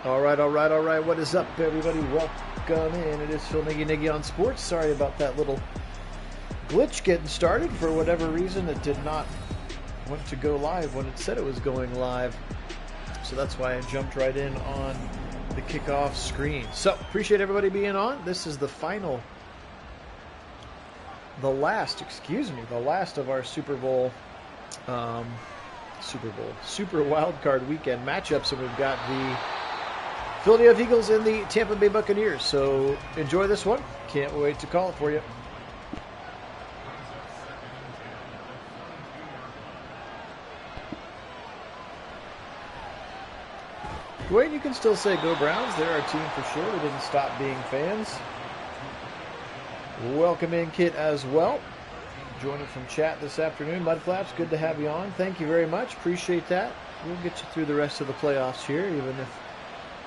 All right. What is up, everybody? Welcome in. It is Phil Nagy on Sports. Sorry about that little glitch getting started. For whatever reason, it did not want to go live when it said it was going live. So that's why I jumped right in on the kickoff screen. So appreciate everybody being on. This is the last of our Super Wildcard weekend matchups, and we've got the Philadelphia Eagles and the Tampa Bay Buccaneers. So enjoy this one. Can't wait to call it for you. Dwayne, you can still say go Browns. They're our team for sure. We didn't stop being fans. Welcome in, Kit, as well. Joining from chat this afternoon. Mudflaps, good to have you on. Thank you very much. Appreciate that. We'll get you through the rest of the playoffs here, even if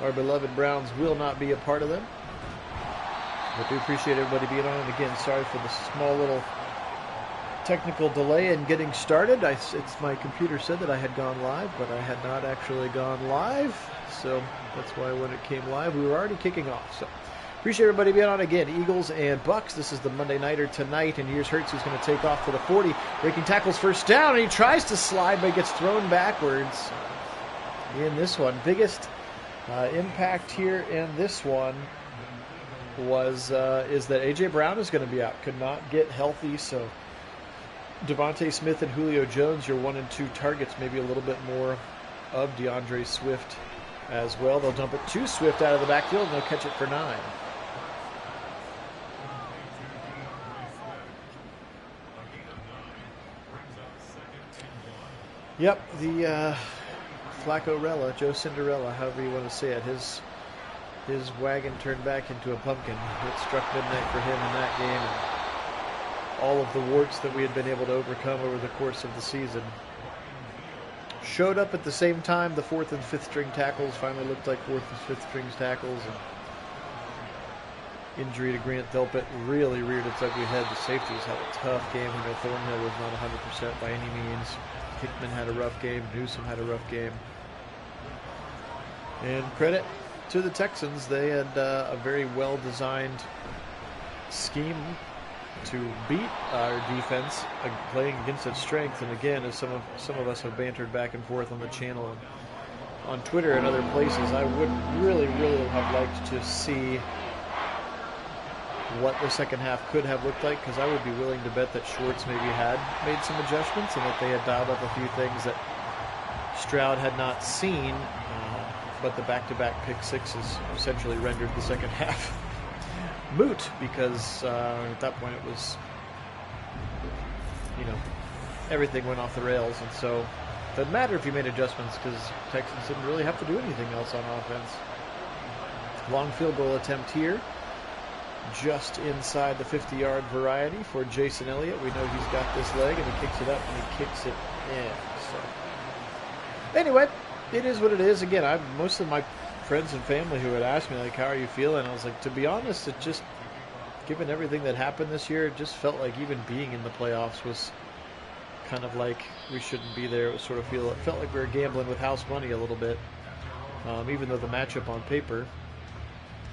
our beloved Browns will not be a part of them. But we appreciate everybody being on. And again, sorry for the small little technical delay in getting started. My computer said that I had gone live, but I had not actually gone live. So that's why when it came live, we were already kicking off. So appreciate everybody being on again. Eagles and Bucks. This is the Monday Nighter tonight, and here's Hurts, who's going to take off for the 40. Breaking tackles first down, and he tries to slide, but gets thrown backwards in this one. Biggest impact here in this one is that A.J. Brown is going to be out. Could not get healthy, so Devontae Smith and Julio Jones, your 1 and 2 targets, maybe a little bit more of DeAndre Swift as well. They'll dump it to Swift out of the backfield, and they'll catch it for 9. Yep, the Flacco-rella, Joe Cinderella, however you want to say it, his wagon turned back into a pumpkin. It struck midnight for him in that game, and all of the warts that we had been able to overcome over the course of the season showed up at the same time. The 4th and 5th string tackles finally looked like 4th and 5th string tackles, and injury to Grant Delpit really reared its ugly head. The safeties had a tough game. I know Thornhill was not 100% by any means. Hickman had a rough game. Newsom had a rough game. And credit to the Texans. They had a very well-designed scheme to beat our defense, playing against its strength. And again, as some of us have bantered back and forth on the channel and on Twitter and other places, I would really have liked to see what the second half could have looked like, because I would be willing to bet that Schwartz maybe had made some adjustments and that they had dialed up a few things that Stroud had not seen, but the back-to-back pick sixes essentially rendered the second half moot, because at that point it was, everything went off the rails, and so it doesn't matter if you made adjustments, because Texans didn't really have to do anything else on offense. Long field goal attempt here, just inside the 50-yard variety for Jason Elliott. We know he's got this leg, and he kicks it up, and he kicks it in. So anyway, it is what it is. Again, most of my friends and family who had asked me, like, how are you feeling? I was like, to be honest, it just, given everything that happened this year, it just felt like even being in the playoffs was kind of like we shouldn't be there. It felt like we were gambling with house money a little bit, even though the matchup on paper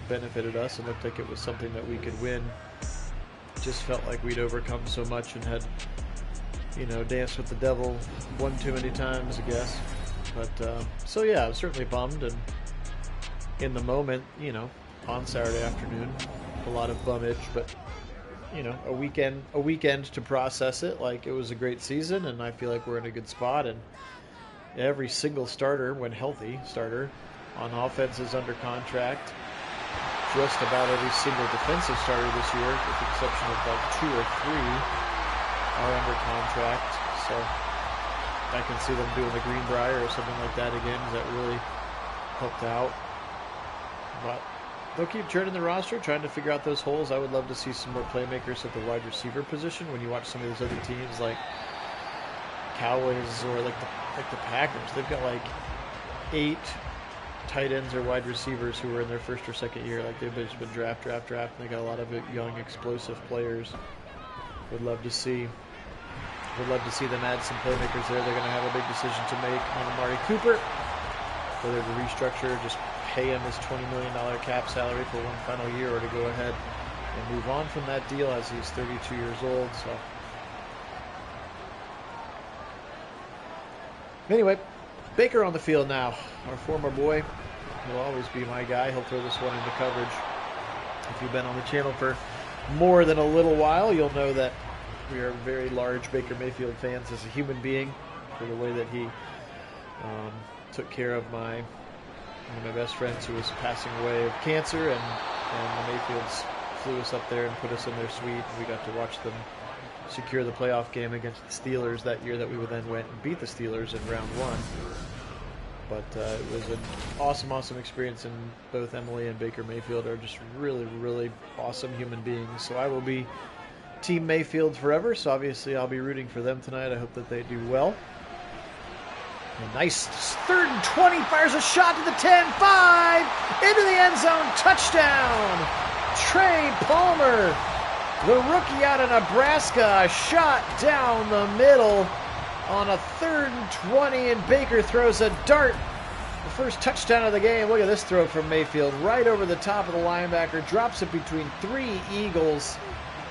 benefited us and looked like it was something that we could win. It just felt like we'd overcome so much and had, danced with the devil one too many times, I guess. But so yeah, I was certainly bummed, and in the moment, on Saturday afternoon, a lot of bummage, but a weekend to process it. Like, it was a great season, and I feel like we're in a good spot, and every single starter, when healthy starter on offense, is under contract. Just about every single defensive starter this year, with the exception of like 2 or 3, are under contract. So I can see them doing the Greenbrier or something like that again, because that really helped out. But they'll keep churning the roster, trying to figure out those holes. I would love to see some more playmakers at the wide receiver position. When you watch some of those other teams like Cowboys or like the Packers, they've got like 8 tight ends or wide receivers who are in their first or second year. Like, they've just been draft, and they got a lot of young, explosive players. Would love to see them add some playmakers there. They're going to have a big decision to make on Amari Cooper, whether to restructure, just pay him his $20 million cap salary for one final year or to go ahead and move on from that deal as he's 32 years old. So anyway, Baker on the field now. Our former boy will always be my guy. He'll throw this one into coverage. If you've been on the channel for more than a little while, you'll know that we are very large Baker Mayfield fans as a human being for the way that he took care of one of my best friends who was passing away of cancer, and the Mayfields flew us up there and put us in their suite, and we got to watch them secure the playoff game against the Steelers that year that we then went and beat the Steelers in round 1. But it was an awesome experience, and both Emily and Baker Mayfield are just really awesome human beings. So I will be Team Mayfield forever, so obviously I'll be rooting for them tonight. I hope that they do well. A nice 3rd and 20, fires a shot to the 10-5, into the end zone, touchdown! Trey Palmer, the rookie out of Nebraska, shot down the middle on a 3rd and 20, and Baker throws a dart. The first touchdown of the game. Look at this throw from Mayfield, right over the top of the linebacker, drops it between 3 Eagles,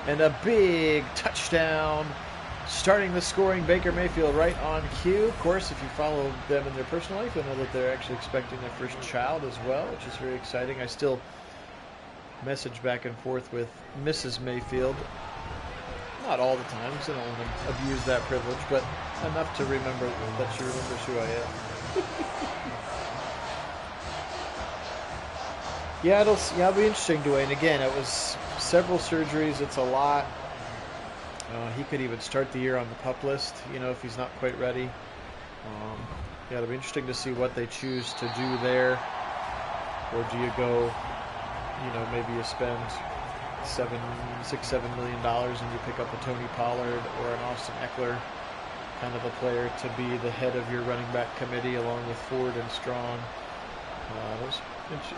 and a big touchdown. Starting the scoring, Baker Mayfield right on cue. Of course, if you follow them in their personal life, you'll know that they're actually expecting their first child as well, which is very exciting. I still message back and forth with Mrs. Mayfield. Not all the time, because I don't want to abuse that privilege, but enough to remember that she remembers who I am. Yeah, it'll be interesting, Dwayne. Again, it was several surgeries. It's a lot. He could even start the year on the PUP list, if he's not quite ready. Yeah, it'll be interesting to see what they choose to do there. Or do you go, maybe you spend $6-7 million and you pick up a Tony Pollard or an Austin Eckler kind of a player to be the head of your running back committee along with Ford and Strong. It was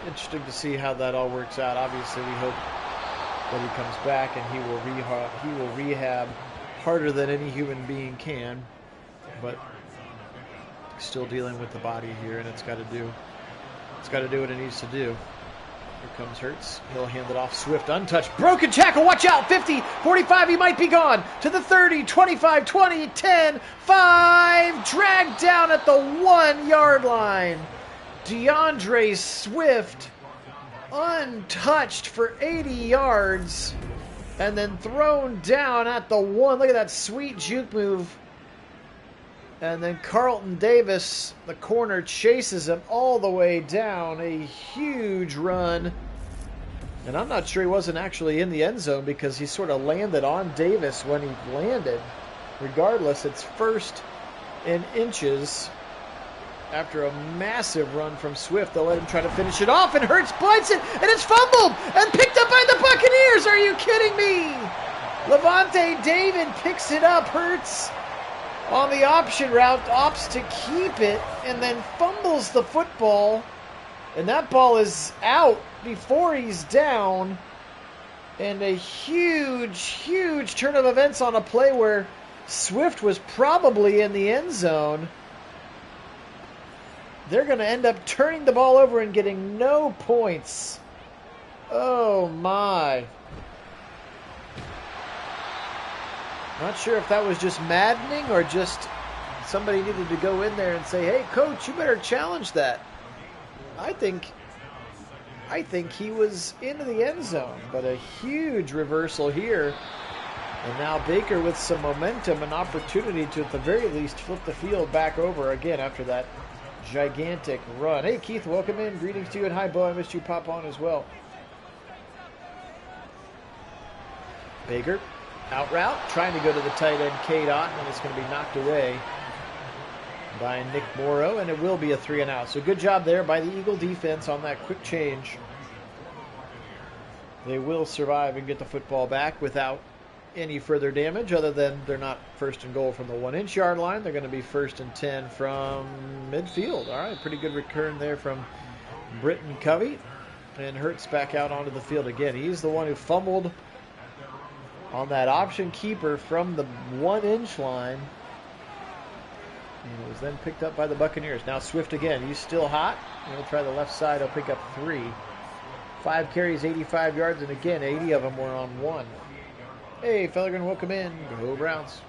interesting to see how that all works out. Obviously, we hope that he comes back and he will rehab harder than any human being can, but still dealing with the body here, and it's got to do what it needs to do. Here comes Hurts. He'll hand it off. Swift untouched. Broken tackle. Watch out. 50, 45. He might be gone. To the 30, 25, 20, 10, 5. Dragged down at the 1-yard line. DeAndre Swift untouched for 80 yards and then thrown down at the 1. Look at that sweet juke move. And then Carlton Davis, the corner, chases him all the way down. A huge run. And I'm not sure he wasn't actually in the end zone because he sort of landed on Davis when he landed. Regardless, it's 1st and inches. After a massive run from Swift, they'll let him try to finish it off, and Hurts bites it, and it's fumbled and picked up by the Buccaneers. Are you kidding me? Levante David picks it up. Hurts on the option route, opts to keep it, and then fumbles the football. And that ball is out before he's down. And a huge turn of events on a play where Swift was probably in the end zone. They're going to end up turning the ball over and getting no points. Oh, my. Not sure if that was just maddening or just somebody needed to go in there and say, hey, coach, you better challenge that. I think he was into the end zone, but a huge reversal here. And now Baker with some momentum and opportunity to, at the very least, flip the field back over again after that gigantic run. Hey, Keith, welcome in. Greetings to you, and hi, Bo. I missed you pop on as well. Baker, out route, trying to go to the tight end, Cade Otton, and it's going to be knocked away by Nick Morrow, and it will be a 3-and-out. So good job there by the Eagle defense on that quick change. They will survive and get the football back without any further damage, other than they're not 1st and goal from the 1-inch yard line. They're going to be 1st and 10 from midfield. All right, pretty good return there from Britton Covey. And Hurts back out onto the field again. He's the one who fumbled on that option keeper from the 1-inch line. And it was then picked up by the Buccaneers. Now Swift again. He's still hot. He'll try the left side. He'll pick up 3. 5 carries, 85 yards, and again, 80 of them were on 1. Hey, Fellergren, welcome in. Go Browns.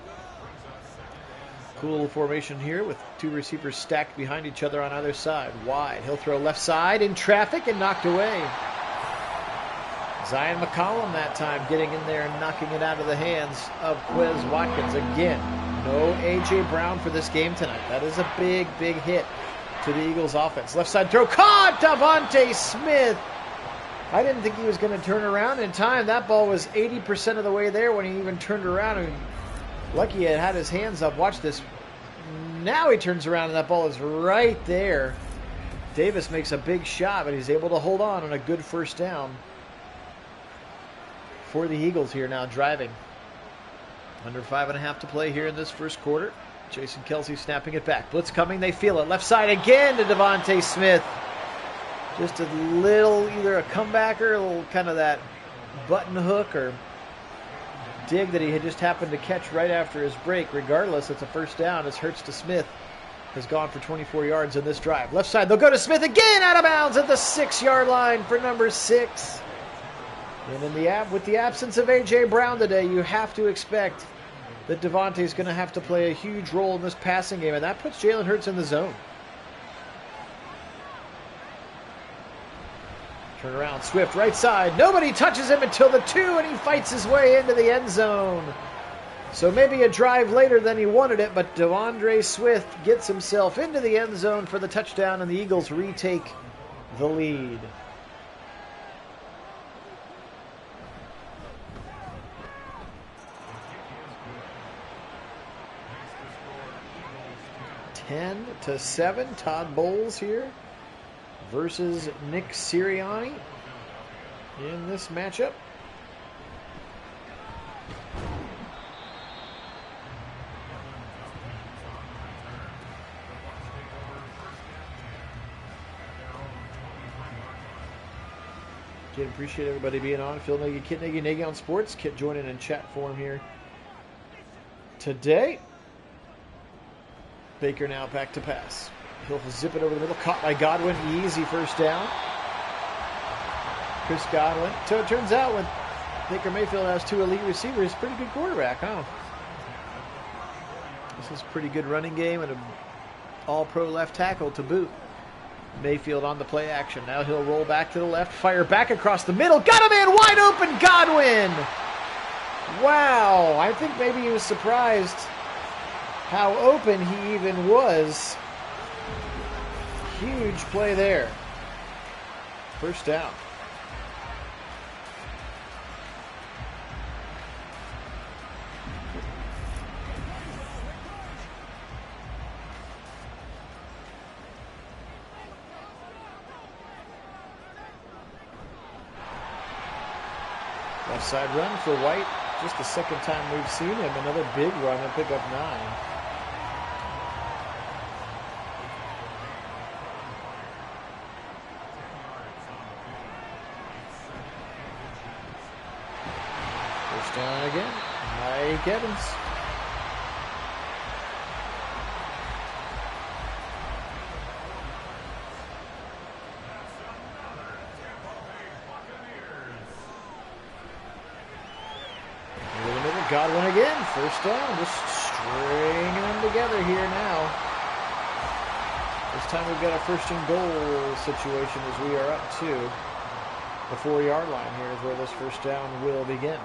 Cool little formation here with 2 receivers stacked behind each other on either side. Wide. He'll throw left side in traffic and knocked away. Zion McCollum that time getting in there and knocking it out of the hands of Quez Watkins. Again, no A.J. Brown for this game tonight. That is a big, big hit to the Eagles offense. Left side throw caught. Devontae Smith. I didn't think he was going to turn around in time. That ball was 80% of the way there when he even turned around. And lucky he had his hands up. Watch this. Now he turns around and that ball is right there. Davis makes a big shot, but he's able to hold on a good first down for the Eagles here now driving. Under 5.5 to play here in this first quarter. Jason Kelsey snapping it back. Blitz coming. They feel it. Left side again to Devontae Smith. Just a little, either a comebacker, a little kind of that button hook or dig that he had just happened to catch right after his break. Regardless, it's a first down as Hurts to Smith has gone for 24 yards in this drive. Left side, they'll go to Smith again, out of bounds at the 6-yard line for number 6. And with the absence of A.J. Brown today, you have to expect that Devontae's going to have to play a huge role in this passing game, and that puts Jalen Hurts in the zone. Turn around, Swift, right side. Nobody touches him until the 2, and he fights his way into the end zone. So maybe a drive later than he wanted it, but DeAndre Swift gets himself into the end zone for the touchdown, and the Eagles retake the lead. (10-7). Todd Bowles here versus Nick Sirianni in this matchup. Again, appreciate everybody being on. Phil Nagy, Kit Nagy, Nagy on Sports. Kit joining in chat form here today. Baker now back to pass. He'll zip it over the middle. Caught by Godwin. Easy first down. Chris Godwin. So it turns out when Baker Mayfield has 2 elite receivers, pretty good quarterback, huh? This is a pretty good running game and an all-pro left tackle to boot. Mayfield on the play action. Now he'll roll back to the left. Fire back across the middle. Got him in. Wide open. Godwin. Wow. I think maybe he was surprised how open he even was. Huge play there. First down. Left side run for White. Just the second time we've seen him. Another big run and pick up 9. Down again, Mike Evans. Over the middle, Godwin again. First down, just stringing them together here now. This time we've got a first and goal situation as we are up to the 4-yard line. Here is where this first down will begin.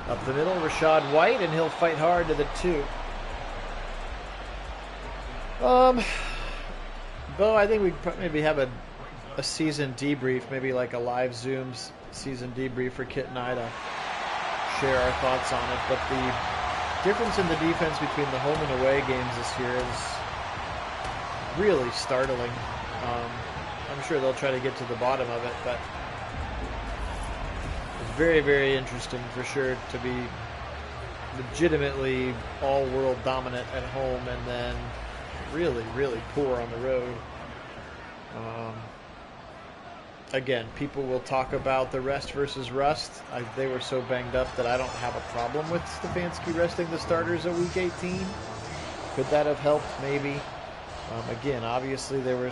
Up the middle, Rashad White, and he'll fight hard to the 2. Bo, I think we maybe have a season debrief, maybe like a live Zoom season debrief for Kit and I to share our thoughts on it. But the difference in the defense between the home and away games this year is really startling. I'm sure they'll try to get to the bottom of it, but very, very interesting for sure to be legitimately all-world dominant at home and then really, really poor on the road. Again, people will talk about the rest versus rust. They were so banged up that I don't have a problem with Stefanski resting the starters at Week 18. Could that have helped? Maybe. Again, obviously they were,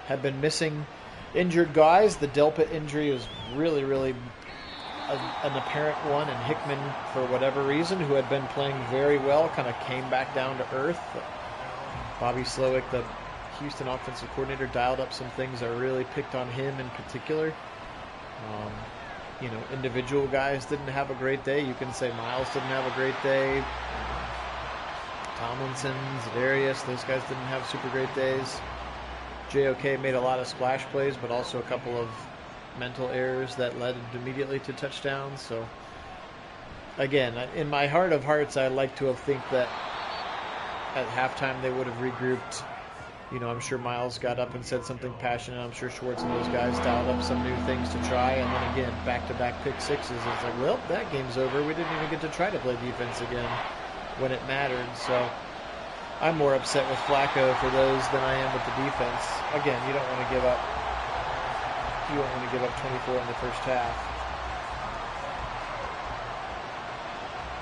have been missing injured guys. The Delpit injury was really, really an apparent one, and Hickman, for whatever reason, who had been playing very well, kind of came back down to earth. Bobby Slowick, the Houston offensive coordinator, dialed up some things that really picked on him in particular. Individual guys didn't have a great day. You can say Miles didn't have a great day. Tomlinson, Zadarius, those guys didn't have super great days. JOK made a lot of splash plays, but also a couple of mental errors that led immediately to touchdowns. So, again, in my heart of hearts, I'd like to have think that at halftime they would have regrouped. I'm sure Miles got up and said something passionate. I'm sure Schwartz and those guys dialed up some new things to try. And then again, back-to-back pick sixes. It's like, well, that game's over. We didn't even get to try to play defense again when it mattered. So I'm more upset with Flacco for those than I am with the defense. Again, you don't want to give up. You don't want to give up 24 in the first half.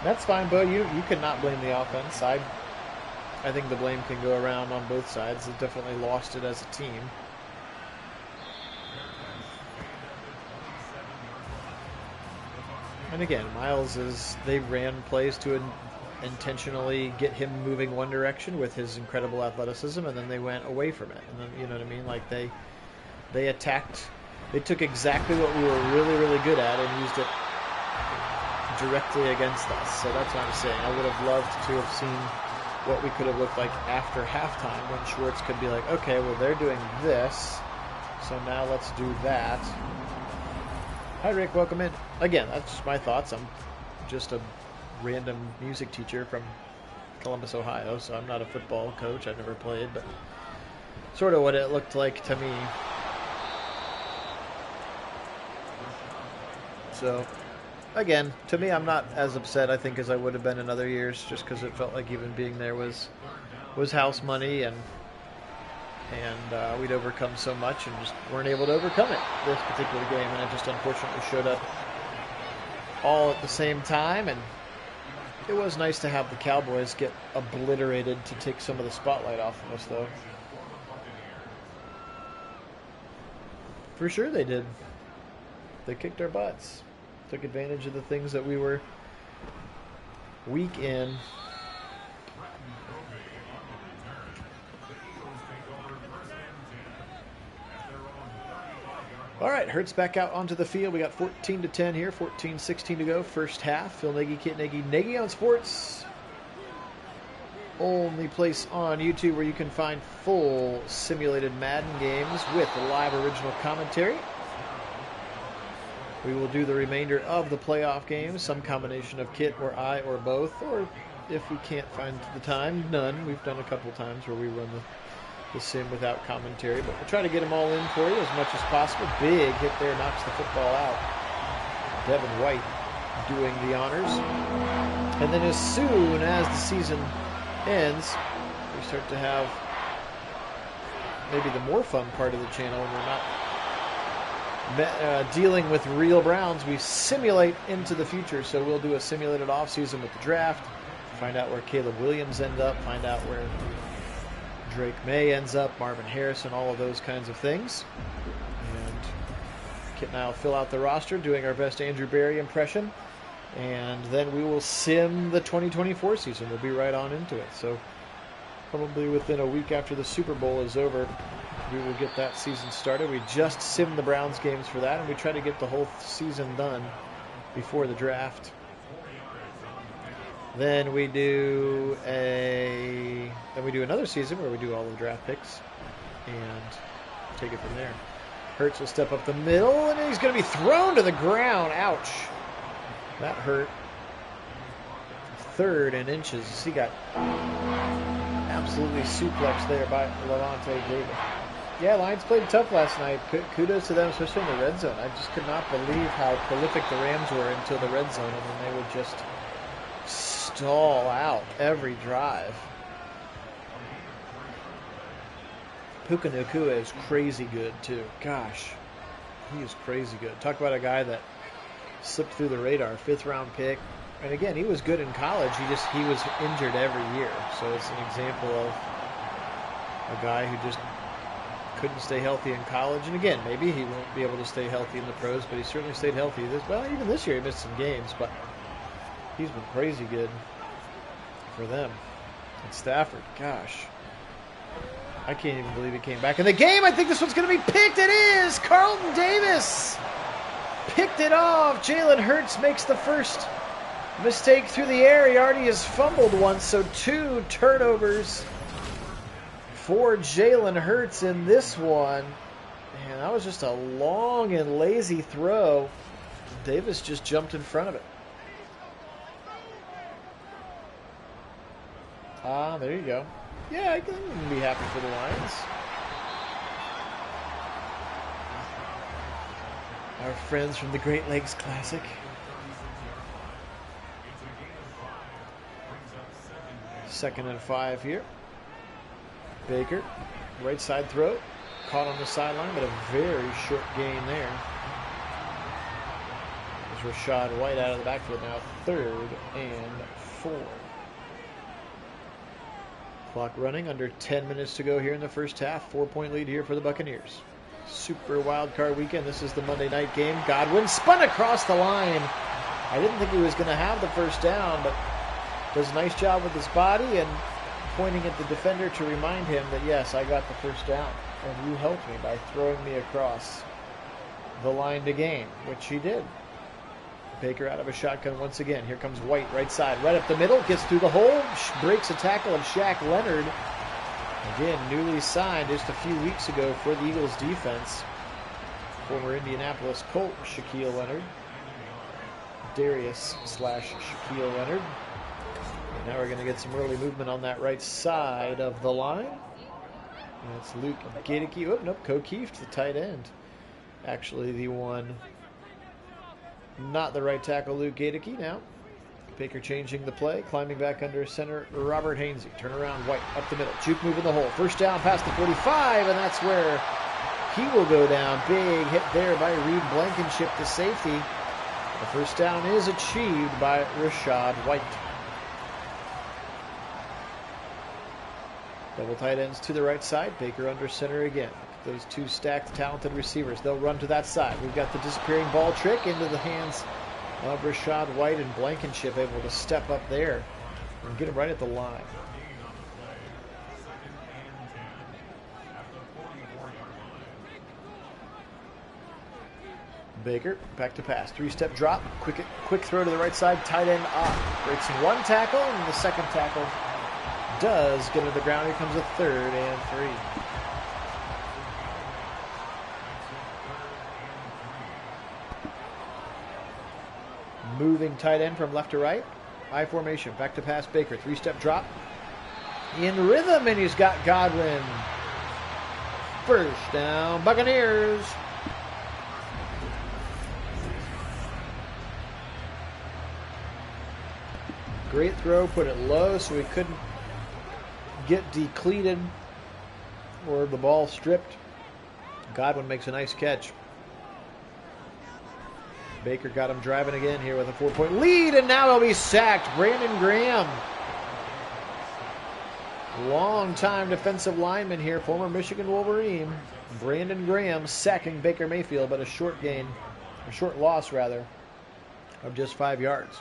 That's fine, Bo. You cannot blame the offense. I think the blame can go around on both sides. They definitely lost it as a team. And again, Miles they ran plays to intentionally get him moving one direction with his incredible athleticism, and then they went away from it. And then, you know what I mean? Like they attacked. They took exactly what we were really, really good at and used it directly against us. So that's what I'm saying. I would have loved to have seen what we could have looked like after halftime when Schwartz could be like, okay, well, they're doing this, so now let's do that. Hi, Rick. Welcome in. Again, that's just my thoughts. I'm just a random music teacher from Columbus, Ohio, so I'm not a football coach. I've never played, but sort of what it looked like to me. So, again, to me, I'm not as upset, I think, as I would have been in other years, just because it felt like even being there was house money, and we'd overcome so much and just weren't able to overcome it this particular game, and it just unfortunately showed up all at the same time. And it was nice to have the Cowboys get obliterated to take some of the spotlight off of us, though. For sure they did. They kicked our butts. Took advantage of the things that we were weak in. All right, Hurts back out onto the field. We got 14-10 here, 14-16 to go, first half. Phil Nagy, Kit Nagy, Nagy on Sports. Only place on YouTube where you can find full simulated Madden games with live original commentary. We will do the remainder of the playoff games, some combination of Kit or I or both, or if we can't find the time, none. We've done a couple times where we run the sim without commentary, but we'll try to get them all in for you as much as possible. Big hit there, knocks the football out. Devin White doing the honors. And then as soon as the season ends, we start to have maybe the more fun part of the channel when we're not dealing with real Browns. We simulate into the future, so we'll do a simulated offseason with the draft, find out where Caleb Williams ends up, find out where Drake May ends up, Marvin Harrison, all of those kinds of things. And Kit and I will fill out the roster, doing our best Andrew Berry impression, and then we will sim the 2024 season. We'll be right on into it. So probably within a week after the Super Bowl is over, we will get that season started. We just simmed the Browns games for that, and we try to get the whole season done before the draft. Then we do another season where we do all the draft picks and take it from there. Hurts will step up the middle, and he's going to be thrown to the ground. Ouch. That hurt. Third and inches. He got absolutely suplexed there by Levante David. Yeah, Lions played tough last night. Kudos to them, especially in the red zone. I just could not believe how prolific the Rams were until the red zone, and then they would just stall out every drive. Puka Nacua is crazy good, too. Gosh, he is crazy good. Talk about a guy that slipped through the radar. 5th-round pick, And again, he was good in college. He was injured every year. So it's an example of a guy who just couldn't stay healthy in college. And again, maybe he won't be able to stay healthy in the pros, but he certainly stayed healthy. Even this year he missed some games, but he's been crazy good for them. And Stafford, gosh, I can't even believe he came back in the game. I think this one's going to be picked. It is! Carlton Davis picked it off. Jalen Hurts makes the first mistake through the air. He already has fumbled once, so 2 turnovers for Jalen Hurts in this one. Man, that was just a long and lazy throw. Davis just jumped in front of it. There you go. Yeah, I can be happy for the Lions. Our friends from the Great Lakes Classic. Second and 5 here. Baker, right side throw. Caught on the sideline, but a very short gain there. There's Rashad White out of the backfield now. 3rd and 4. Clock running, under 10 minutes to go here in the first half. 4-point lead here for the Buccaneers. Super wild card weekend. This is the Monday night game. Godwin spun across the line. I didn't think he was going to have the first down, but does a nice job with his body and pointing at the defender to remind him that, yes, I got the first down, and you helped me by throwing me across the line to gain, which he did. Baker out of a shotgun once again. Here comes White, right side, right up the middle, gets through the hole, breaks a tackle of Shaq Leonard. Again, newly signed just a few weeks ago for the Eagles defense. Former Indianapolis Colt Shaquille Leonard. Darius/Shaquille Leonard. And now we're going to get some early movement on that right side of the line. And it's Luke Gadeke. Oh, nope, O'Keefe, the tight end. Actually, the one, not the right tackle, Luke Gadeke now. Baker changing the play, climbing back under center, Robert Hainsey. Turn around, White up the middle. Juke move in the hole. First down past the 45, and that's where he will go down. Big hit there by Reed Blankenship, the safety. The first down is achieved by Rashad White. Double tight ends to the right side. Baker under center again. Those 2 stacked, talented receivers. They'll run to that side. We've got the disappearing ball trick into the hands of Rashad White, and Blankenship able to step up there and get him right at the line. Baker back to pass. 3-step drop. Quick throw to the right side. Tight end off. Breaks in 1 tackle, and the second tackle does get to the ground. Here comes a 3rd and 3. Moving tight end from left to right. I formation. Back to pass Baker. 3-step drop. In rhythm, and he's got Godwin. First down, Buccaneers. Great throw. Put it low so he couldn't get decleated or the ball stripped. Godwin makes a nice catch. Baker got him driving again here with a 4-point lead, and now he'll be sacked. Brandon Graham. Long-time defensive lineman here, former Michigan Wolverine. Brandon Graham sacking Baker Mayfield, but a short loss rather, of just 5 yards.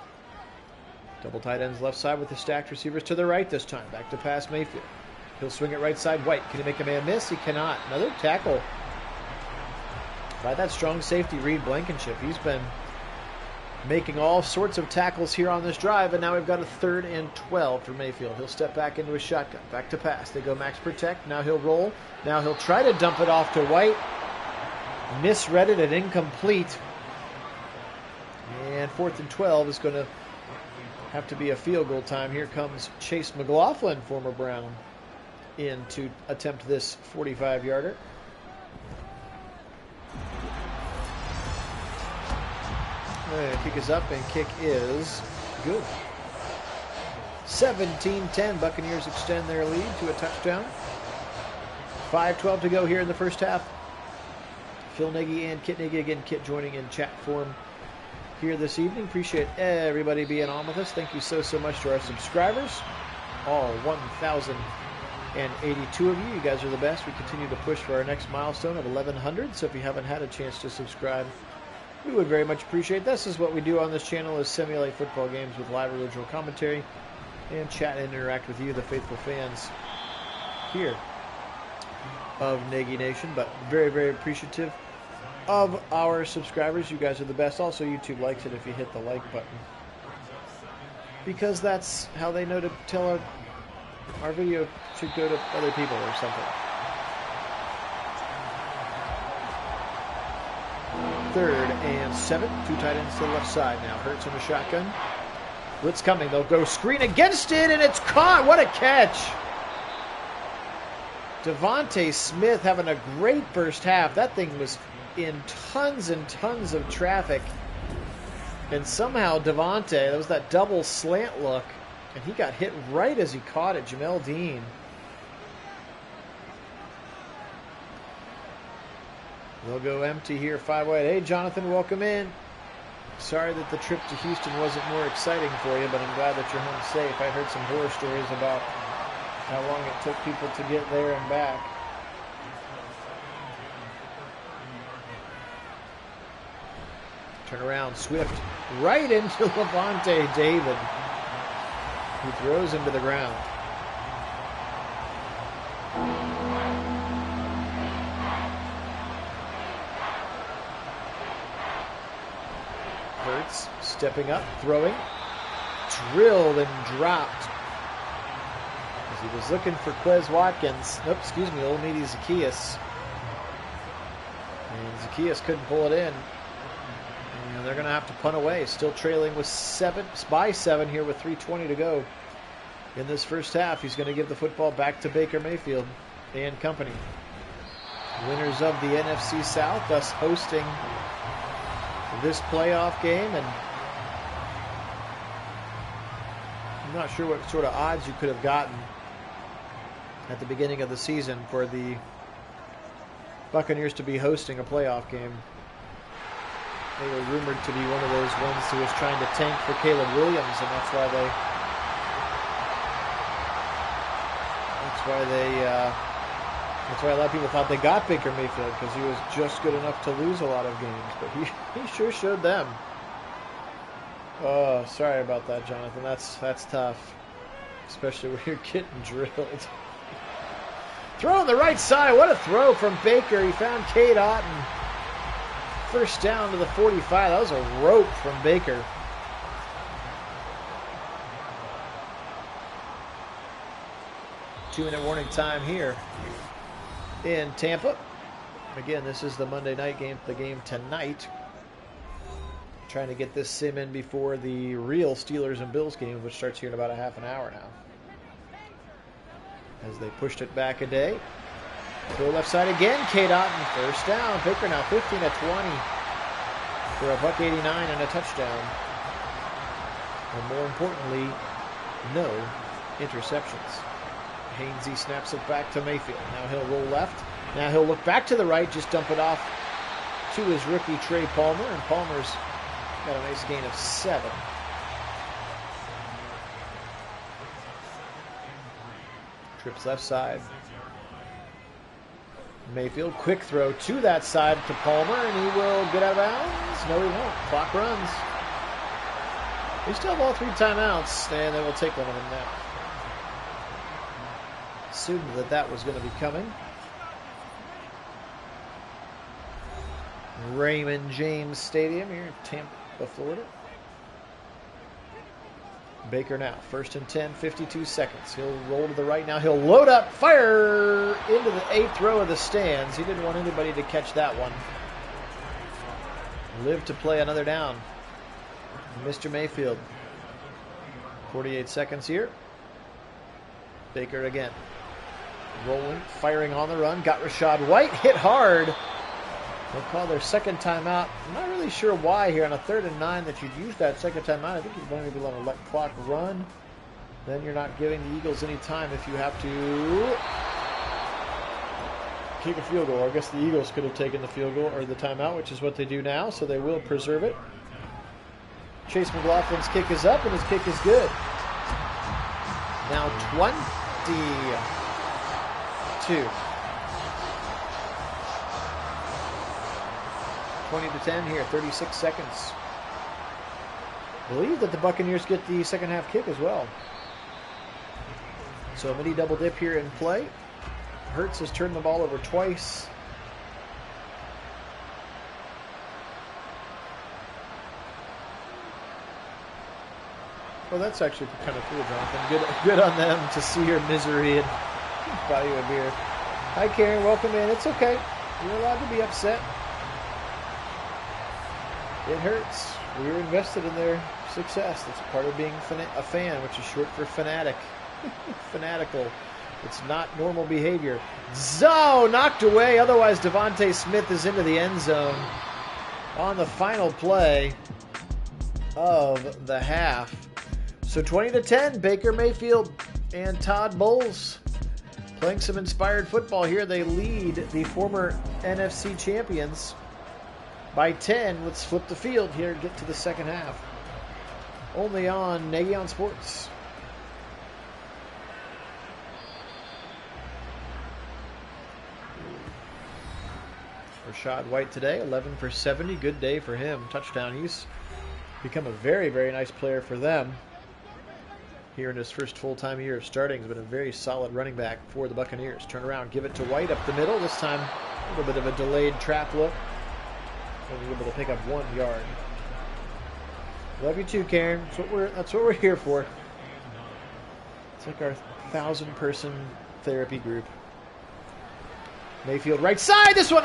Double tight ends left side with the stacked receivers to the right this time. Back to pass Mayfield. He'll swing it right side. White. Can he make a man miss? He cannot. Another tackle by that strong safety, Reed Blankenship. He's been making all sorts of tackles here on this drive, and now we've got a 3rd and 12 for Mayfield. He'll step back into his shotgun. Back to pass. They go max protect. Now he'll roll. Now he'll try to dump it off to White. Misread it and incomplete. And 4th and 12 is going to have to be a field goal time. Here comes Chase McLaughlin, former Brown, in to attempt this 45-yarder. Kick is up, and kick is good. 17-10. Buccaneers extend their lead to a touchdown. 5:12 to go here in the first half. Phil Nagy and Kit Nagy. Again, Kit joining in chat form here this evening. Appreciate everybody being on with us. Thank you so much to our subscribers, all 1,082 of you. You guys are the best. We continue to push for our next milestone of 1,100. So if you haven't had a chance to subscribe, we would very much appreciate. This is what we do on this channel: is simulate football games with live original commentary and chat and interact with you, the faithful fans here of Nagy Nation. But very, very appreciative of our subscribers. You guys are the best. Also, YouTube likes it if you hit the like button, because that's how they know to tell our video should go to other people or something. 3rd and 7. 2 tight ends to the left side now. Hurts on the shotgun. Blitz coming. They'll go screen against it, and it's caught. What a catch. Devontae Smith having a great first half. That thing was in tons and tons of traffic. And somehow Devontae, that was that double slant look, and he got hit right as he caught it. Jamel Dean. They'll go empty here, 5 wide. Hey, Jonathan, welcome in. Sorry that the trip to Houston wasn't more exciting for you, but I'm glad that you're home safe. I heard some horror stories about how long it took people to get there and back. Turn around, Swift right into Levante David, who throws him to the ground. Hurts stepping up, throwing, drilled and dropped. As he was looking for Quez Watkins. Nope, excuse me, old meaty Zacchaeus. And Zacchaeus couldn't pull it in. And they're going to have to punt away. Still trailing with 7 here with 3:20 to go in this first half. He's going to give the football back to Baker Mayfield and company. Winners of the NFC South, thus hosting this playoff game. And I'm not sure what sort of odds you could have gotten at the beginning of the season for the Buccaneers to be hosting a playoff game. They were rumored to be one of those ones who was trying to tank for Caleb Williams, and that's why a lot of people thought they got Baker Mayfield, because he was just good enough to lose a lot of games. But he sure showed them. Oh, sorry about that, Jonathan. That's tough, especially when you're getting drilled. Throw on the right side. What a throw from Baker. He found Cade Otton. First down to the 45. That was a rope from Baker. Two-minute warning time here in Tampa. Again, this is the Monday night game, the game tonight. Trying to get this sim in before the real Steelers and Bills game, which starts here in about a half an hour now. As they pushed it back a day. Throw left side again. Cade Otton, first down. Baker now 15 of 20 for a $189 and a touchdown. And more importantly, no interceptions. Hainsey snaps it back to Mayfield. Now he'll roll left. Now he'll look back to the right, just dump it off to his rookie Trey Palmer, and Palmer's got a nice gain of 7. Trips left side. Mayfield, quick throw to that side to Palmer, and he will get out of bounds. No, he won't. Clock runs. They still have all 3 timeouts, and they will take one of them now. Assumed that was going to be coming. Raymond James Stadium here in Tampa, Florida. Baker now, 1st and 10, 52 seconds. He'll roll to the right now. He'll load up, fire into the 8th row of the stands. He didn't want anybody to catch that one. Live to play another down. Mr. Mayfield. 48 seconds here. Baker again. Rolling, firing on the run. Got Rashad White, hit hard. They'll call their second timeout. I'm not really sure why here on a 3rd and 9 that you'd use that second timeout. I think you're going to be able to let clock run. Then you're not giving the Eagles any time if you have to kick a field goal. I guess the Eagles could have taken the field goal or the timeout, which is what they do now, so they will preserve it. Chase McLaughlin's kick is up, and his kick is good. Now 22. 20-10 here, 36 seconds. I believe that the Buccaneers get the second half kick as well. So a mini double dip here in play. Hurts has turned the ball over twice. Well, that's actually kind of cool, Jonathan. Good on them to see your misery and buy you a beer. Hi, Karen. Welcome in. It's okay. You're allowed to be upset. It hurts. We were invested in their success. That's part of being a fan, which is short for fanatic. Fanatical. It's not normal behavior. Zoe knocked away. Otherwise, Devontae Smith is into the end zone on the final play of the half. So 20-10, Baker Mayfield and Todd Bowles playing some inspired football here. They lead the former NFC champions by 10. Let's flip the field here and get to the second half. Only on Nagy Sports. Rashad White today, 11 for 70. Good day for him. Touchdown. He's become a very, very nice player for them. Here in his first full-time year of starting, he's been a very solid running back for the Buccaneers. Turn around, give it to White up the middle. This time, a little bit of a delayed trap look. And he's able to pick up 1 yard. Love you too, Karen. That's what we're here for. It's like our 1,000-person therapy group. Mayfield right side. This one,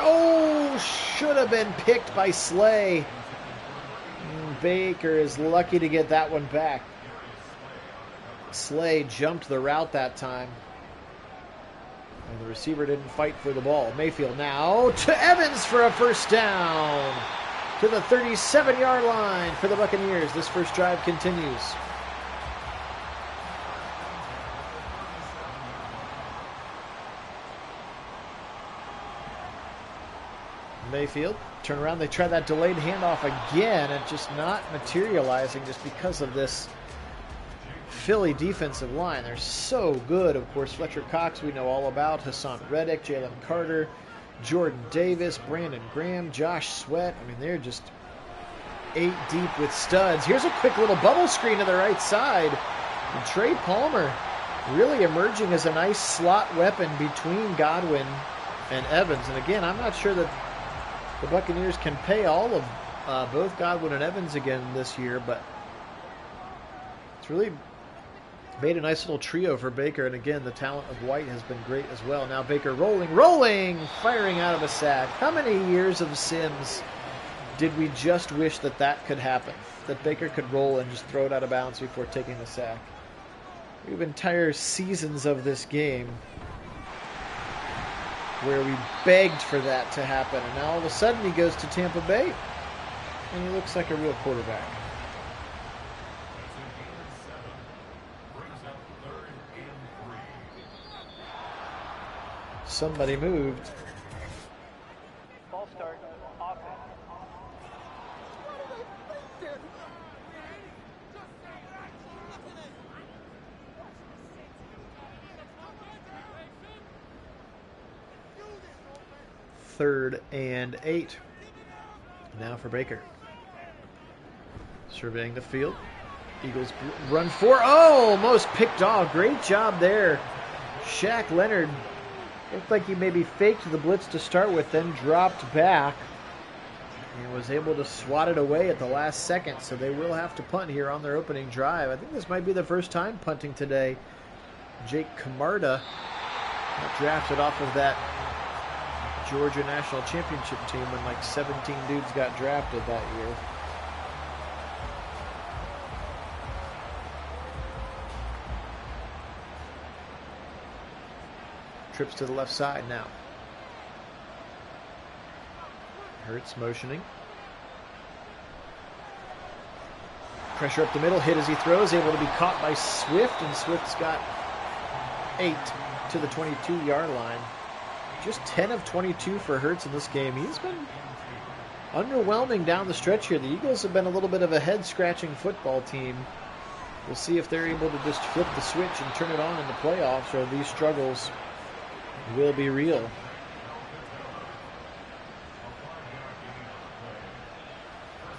should have been picked by Slay. Baker is lucky to get that one back. Slay jumped the route that time. And the receiver didn't fight for the ball. Mayfield now to Evans for a first down. To the 37-yard line for the Buccaneers. This first drive continues. Mayfield, turn around. They try that delayed handoff again, and just not materializing just because of this Philly defensive line. They're so good. Of course, Fletcher Cox we know all about. Hassan Reddick, Jalen Carter, Jordan Davis, Brandon Graham, Josh Sweat. I mean, they're just 8 deep with studs. Here's a quick little bubble screen to the right side. And Trey Palmer really emerging as a nice slot weapon between Godwin and Evans. And again, I'm not sure that the Buccaneers can pay all of both Godwin and Evans again this year, but it's really made a nice little trio for Baker. And again, the talent of White has been great as well. Now Baker rolling, firing out of a sack. How many years of Sims did we just wish that could happen? That Baker could roll and just throw it out of bounds before taking the sack. We have entire seasons of this game where we begged for that to happen. And now all of a sudden he goes to Tampa Bay and he looks like a real quarterback. Somebody moved. Ball start. Offense. Third and 8. Now for Baker. Surveying the field. Eagles run for. Almost picked off. Great job there. Shaq Leonard looked like he maybe faked the blitz to start with, then dropped back and was able to swat it away at the last second. So they will have to punt here on their opening drive. I think this might be the first time punting today. Jake Camarda got drafted off of that Georgia National Championship team when like 17 dudes got drafted that year. Trips to the left side now. Hurts motioning. Pressure up the middle, hit as he throws, able to be caught by Swift, and Swift's got 8 to the 22-yard line. Just 10 of 22 for Hurts in this game. He's been underwhelming down the stretch here. The Eagles have been a little bit of a head-scratching football team. We'll see if they're able to just flip the switch and turn it on in the playoffs, or these struggles will be real.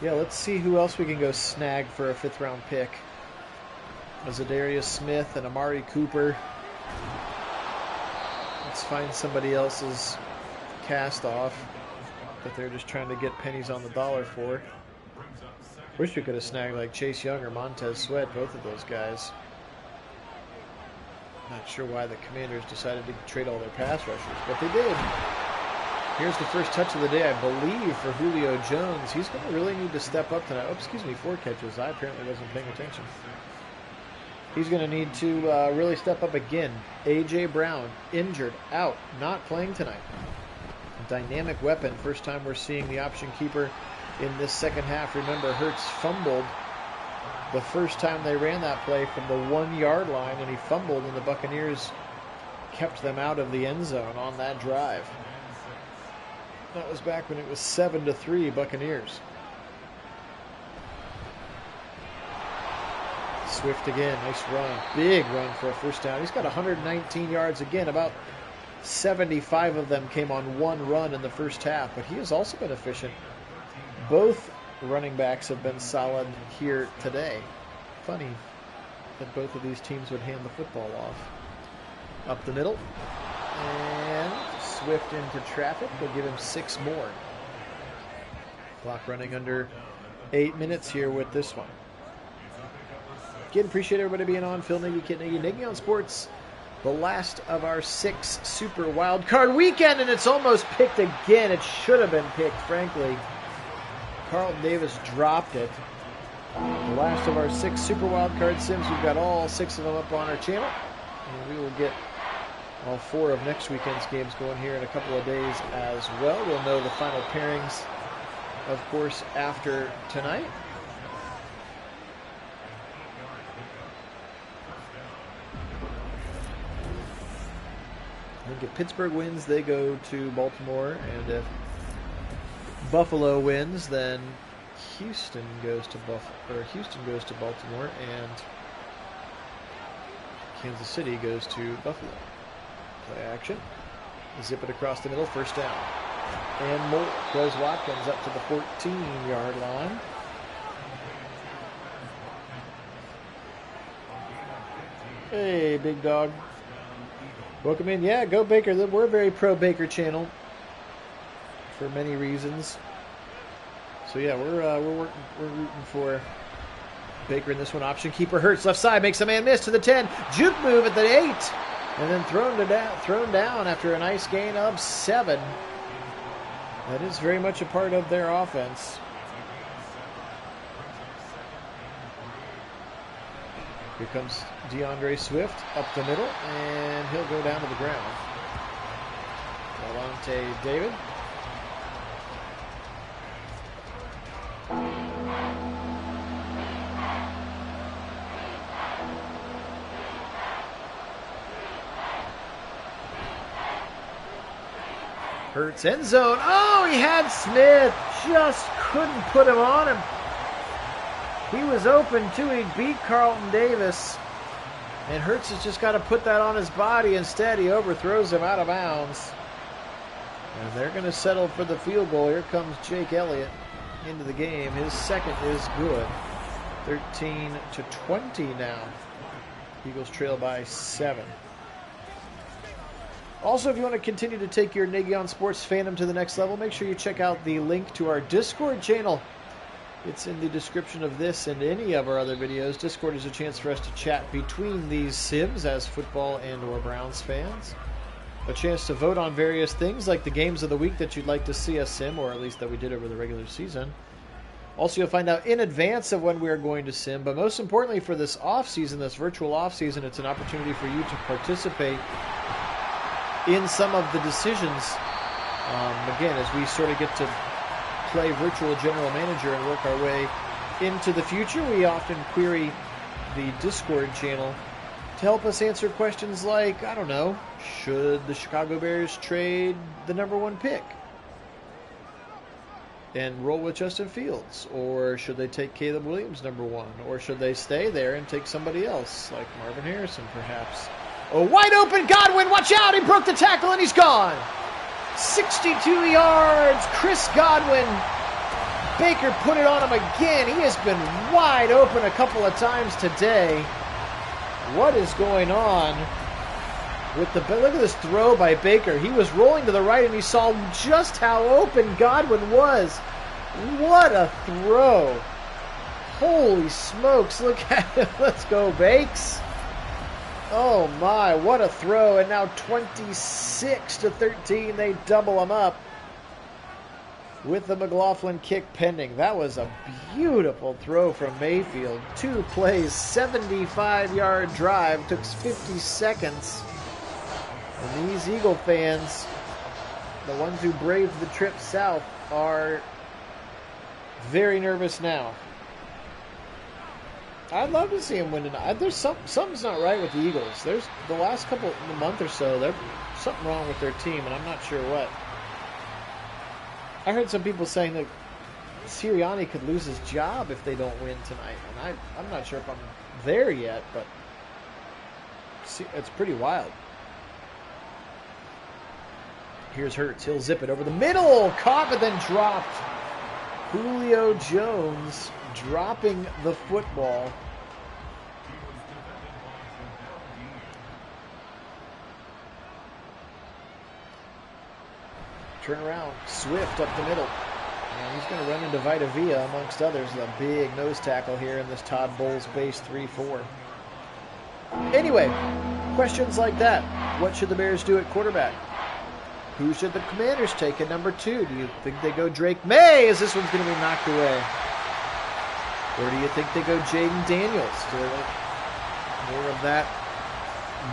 Yeah, let's see who else we can go snag for a 5th-round pick. Zadarius Smith and Amari Cooper. Let's find somebody else's cast off that they're just trying to get pennies on the dollar for. Wish we could have snagged like Chase Young or Montez Sweat, both of those guys. Not sure why the Commanders decided to trade all their pass rushers, but they did. Here's the first touch of the day, I believe, for Julio Jones. He's going to really need to step up tonight. Oh, excuse me, 4 catches. I apparently wasn't paying attention. He's going to need to really step up again. A.J. Brown, injured, out, not playing tonight. Dynamic weapon. First time we're seeing the option keeper in this second half. Remember, Hurts fumbled the first time they ran that play from the 1-yard line, and he fumbled, and the Buccaneers kept them out of the end zone on that drive. That was back when it was 7-3 Buccaneers. Swift again, nice run. Big run for a first down. He's got 119 yards again. About 75 of them came on one run in the first half, but he has also been efficient. Both running backs have been solid here today. Funny that both of these teams would hand the football off. Up the middle. And Swift into traffic. They'll give him 6 more. Clock running under 8 minutes here with this one. Again, appreciate everybody being on. Phil Nagy, Kit Nagy, Nagy on Sports. The last of our 6 Super Wildcard weekend, and it's almost picked again. It should have been picked, frankly. Carlton Davis dropped it. The last of our 6 Super Wildcard Sims. We've got all 6 of them up on our channel. And we will get all 4 of next weekend's games going here in a couple of days as well. We'll know the final pairings, of course, after tonight. I think if Pittsburgh wins, they go to Baltimore, and if Buffalo wins, then Houston goes to Baltimore, and Kansas City goes to Buffalo. Play action. Zip it across the middle, first down. And more. Goes Watkins up to the 14-yard line. Hey, big dog. Welcome in. Yeah, go Baker. We're a very pro Baker channel for many reasons. So yeah, we're rooting for Baker in this one. Option keeper Hurts left side, makes a man miss to the 10. Juke move at the 8, and then thrown down after a nice gain of 7. That is very much a part of their offense. Here comes DeAndre Swift up the middle, and he'll go down to the ground. Lavonte David. Hurts end zone. Oh, he had Smith. Just couldn't put him on him. He was open too. He beat Carlton Davis. And Hurts has just got to put that on his body. Instead, he overthrows him out of bounds. And they're going to settle for the field goal. Here comes Jake Elliott into the game. His second is good. 13-20 now. Eagles trail by 7. Also, if you want to continue to take your Nagy on Sports fandom to the next level, make sure you check out the link to our Discord channel. It's in the description of this and any of our other videos. Discord is a chance for us to chat between these Sims as football and or Browns fans. A chance to vote on various things like the games of the week that you'd like to see us sim, or at least that we did over the regular season. Also, you'll find out in advance of when we are going to sim, but most importantly for this off-season, this virtual off-season, it's an opportunity for you to participate in some of the decisions. Again, as we sort of get to play virtual general manager and work our way into the future, we often query the Discord channel to help us answer questions like, I don't know, should the Chicago Bears trade the #1 pick? and roll with Justin Fields? Or should they take Caleb Williams #1? Or should they stay there and take somebody else, like Marvin Harrison, perhaps? Oh, wide open Godwin. Watch out. He broke the tackle, and he's gone. 62 yards. Chris Godwin. Baker put it on him again. He has been wide open a couple of times today. What is going on with the... Look at this throw by Baker. He was rolling to the right, and he saw just how open Godwin was. What a throw. Holy smokes. Look at it. Let's go, Bakes. Oh, my. What a throw. And now 26-13. They double him up with the McLaughlin kick pending. That was a beautiful throw from Mayfield. 2 plays, 75-yard drive. Took 50 seconds. And these Eagle fans, the ones who braved the trip south, are very nervous now. I'd love to see him win tonight. There's something's not right with the Eagles. There's the last month or so, there's something wrong with their team, and I'm not sure what. I heard some people saying that Sirianni could lose his job if they don't win tonight, and I'm not sure if I'm there yet, but it's pretty wild. Here's Hurts. He'll zip it over the middle. Caught, but then dropped. Julio Jones dropping the football. Turn around. Swift up the middle. And he's going to run into Vita Vea, amongst others. A big nose tackle here in this Todd Bowles base 3-4. Anyway, questions like that. What should the Bears do at quarterback? Who should the Commanders take at #2? Do you think they go Drake May, as this one's going to be knocked away? Or do you think they go Jaden Daniels? More of that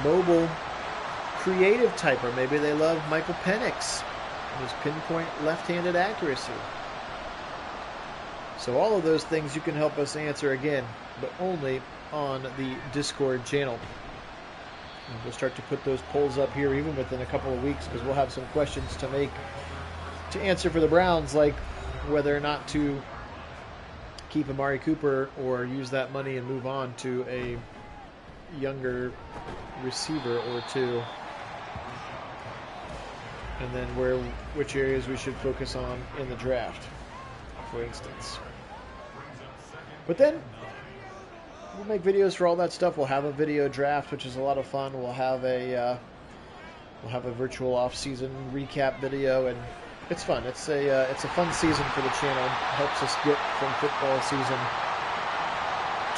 mobile, creative type, or maybe they love Michael Penix and his pinpoint left-handed accuracy. So all of those things you can help us answer again, but only on the Discord channel. And we'll start to put those polls up here even within a couple of weeks, because we'll have some questions to answer for the Browns, like whether or not to keep Amari Cooper or use that money and move on to a younger receiver or two. And then which areas we should focus on in the draft, for instance. But then we'll make videos for all that stuff. We'll have a video draft, which is a lot of fun. We'll have a virtual off-season recap video, and it's fun. It's a fun season for the channel. It helps us get from football season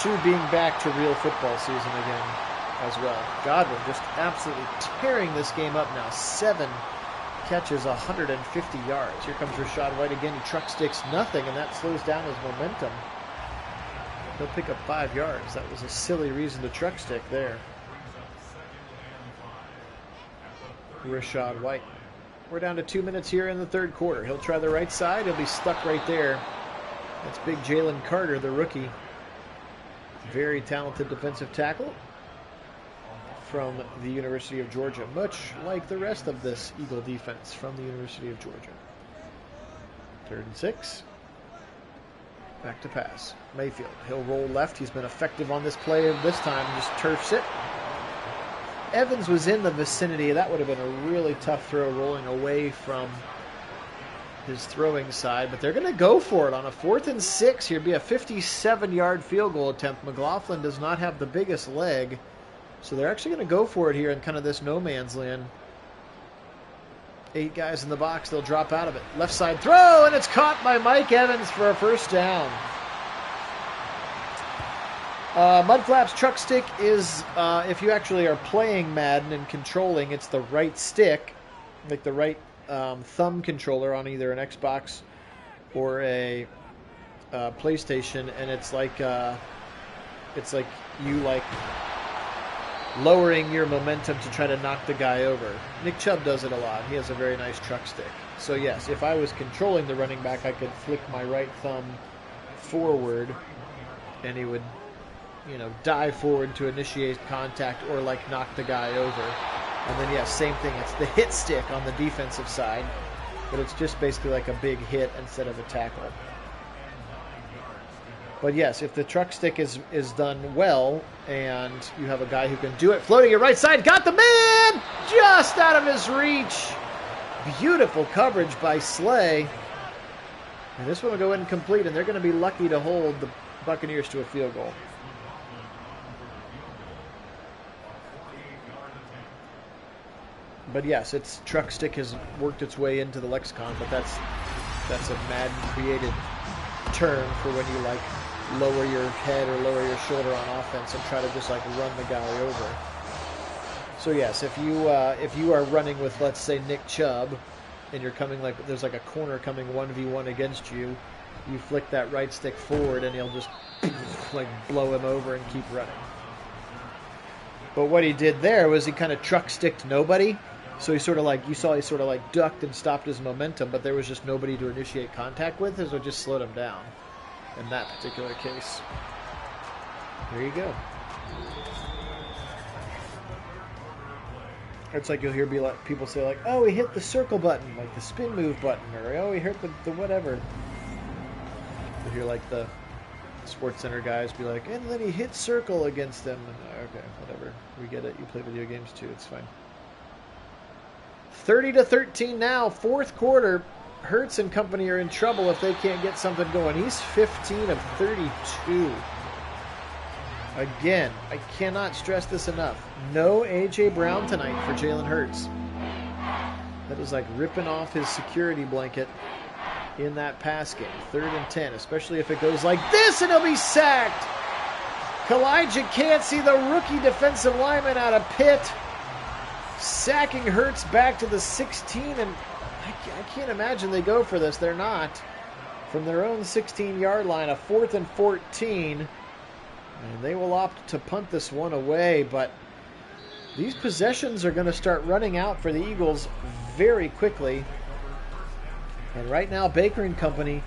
to being back to real football season again as well. Godwin just absolutely tearing this game up now. 7 catches, 150 yards. Here comes Rachaad White again. He truck sticks nothing, and that slows down his momentum. He'll pick up 5 yards. That was a silly reason to truck stick there. Rachaad White. We're down to 2 minutes here in the third quarter. He'll try the right side. He'll be stuck right there. That's big Jalen Carter, the rookie. Very talented defensive tackle from the University of Georgia, much like the rest of this Eagle defense from the University of Georgia. 3rd and 6. Back to pass. Mayfield. He'll roll left. He's been effective on this play this time. Just turfs it. Evans was in the vicinity. That would have been a really tough throw, rolling away from his throwing side. But they're going to go for it on a 4th and 6. Here'd be a 57-yard field goal attempt. McLaughlin does not have the biggest leg, so they're actually going to go for it here in kind of this no man's land. 8 guys in the box. They'll drop out of it. Left side throw, and it's caught by Mike Evans for a first down. Mudflap's truck stick is, if you actually are playing Madden and controlling, it's the right stick, like the right thumb controller on either an Xbox or a PlayStation, and it's like you lowering your momentum to try to knock the guy over. Nick Chubb does it a lot. He has a very nice truck stick. So yes, if I was controlling the running back, I could flick my right thumb forward, and he would, dive forward to initiate contact or knock the guy over. And then yes, same thing. It's the hit stick on the defensive side. but it's just basically like a big hit instead of a tackle. But yes, if the truck stick is done well, and you have a guy who can do it, floating your right side, got the man just out of his reach. Beautiful coverage by Slay. And this one will go incomplete, and they're going to be lucky to hold the Buccaneers to a field goal. But yes, its truck stick has worked its way into the lexicon, but that's a Madden created term for when you like lower your head or lower your shoulder on offense and try to just like run the guy over. So yes, if you are running with, let's say, Nick Chubb, and you're coming like there's like a corner coming 1v1 against you, you flick that right stick forward and he'll just like blow him over and keep running. But what he did there was he kind of truck sticked nobody. So he sort of like, you saw he sort of like ducked and stopped his momentum, but there was just nobody to initiate contact with, so it just slowed him down in that particular case. There you go. It's like you'll hear people say like, oh, he hit the circle button, like the spin move button, or oh, he hit the whatever. You'll hear like the Sports Center guys be like, and then he hit circle against them. And, okay, whatever. We get it. You play video games too. It's fine. 30-13 now, fourth quarter. Hurts and company are in trouble if they can't get something going. He's 15 of 32. Again, I cannot stress this enough. No A.J. Brown tonight for Jalen Hurts. That is like ripping off his security blanket in that pass game. 3rd and 10, especially if it goes like this, and he'll be sacked. Kalijah can't see the rookie defensive lineman out of Pitt. Sacking Hurts back to the 16, and I can't imagine they go for this. They're not. From their own 16-yard line, a 4th and 14. And they will opt to punt this one away, but these possessions are going to start running out for the Eagles very quickly. And right now, Baker and company,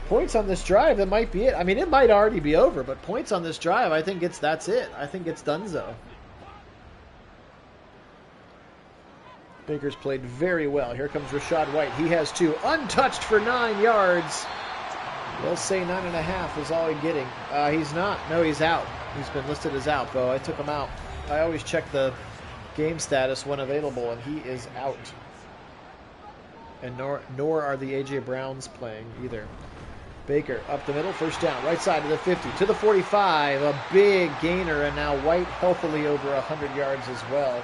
points on this drive, that might be it. I mean, it might already be over, but points on this drive, I think that's it. I think it's donezo. Baker's played very well. Here comes Rachaad White. He has 2. Untouched for 9 yards. They'll say 9.5 is all he's getting. He's not. No, he's out. He's been listed as out, Bo. I took him out. I always check the game status when available, and he is out. And nor are the A.J. Browns playing either. Baker up the middle, first down, right side to the 50, to the 45. A big gainer, and now White healthily over 100 yards as well.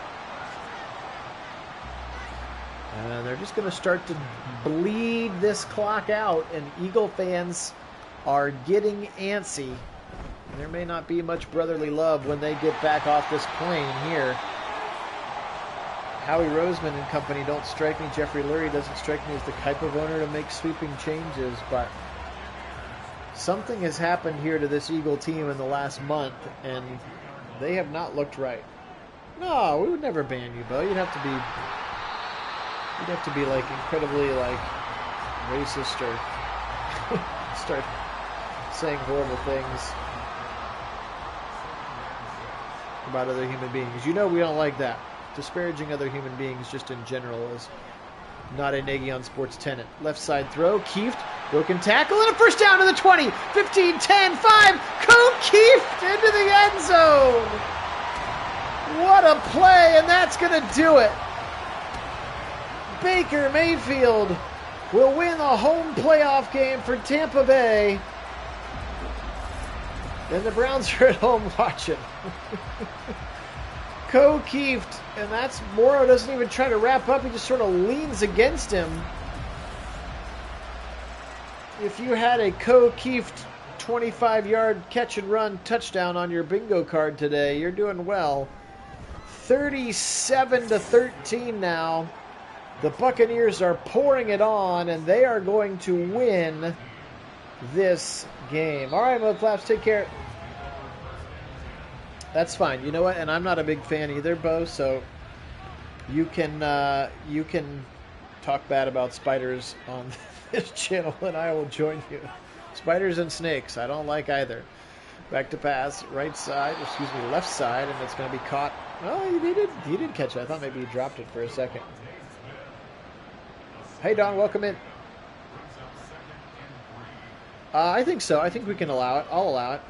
And they're just going to start to bleed this clock out, and Eagle fans are getting antsy. And there may not be much brotherly love when they get back off this plane here. Howie Roseman and company don't strike me. Jeffrey Lurie doesn't strike me as the type of owner to make sweeping changes, but something has happened here to this Eagle team in the last month, and they have not looked right. No, we would never ban you, Bo. You'd have to be like incredibly like racist or start saying horrible things about other human beings. You know we don't like that. Disparaging other human beings just in general is not a Nagy on Sports tenet. Left side throw, Kieft, broken tackle, and a first down to the 20, 15, 10, 5, Kieft into the end zone. What a play, and that's going to do it. Baker Mayfield will win a home playoff game for Tampa Bay. And the Browns are at home watching. Kieft, and that's Morrow doesn't even try to wrap up. He just sort of leans against him. If you had a Kieft 25-yard catch and run touchdown on your bingo card today, you're doing well. 37-13 now. The Buccaneers are pouring it on, and they are going to win this game. All right, Mo Flaps, take care. That's fine. You know what? And I'm not a big fan either, Bo, so you can talk bad about spiders on this channel, and I will join you. Spiders and snakes, I don't like either. Back to pass, right side, left side, and it's going to be caught. Oh, he did catch it. I thought maybe he dropped it for a second. Hey, Don, welcome in. I think so. I think we can allow it. I'll allow it.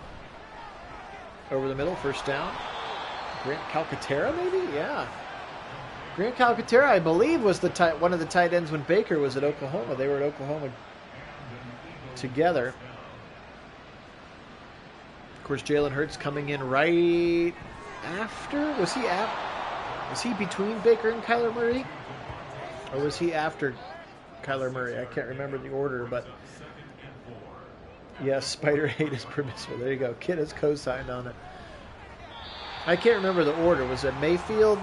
Over the middle, first down. Grant Calcaterra, maybe? Yeah. Grant Calcaterra, I believe, was one of the tight ends when Baker was at Oklahoma. They were at Oklahoma together. Of course, Jalen Hurts coming in right after. Was he between Baker and Kyler Murray? Or was he after Kyler Murray? I can't remember the order, but yes, Spider 8 is permissible. There you go. Kit has co-signed on it. I can't remember the order. Was it Mayfield,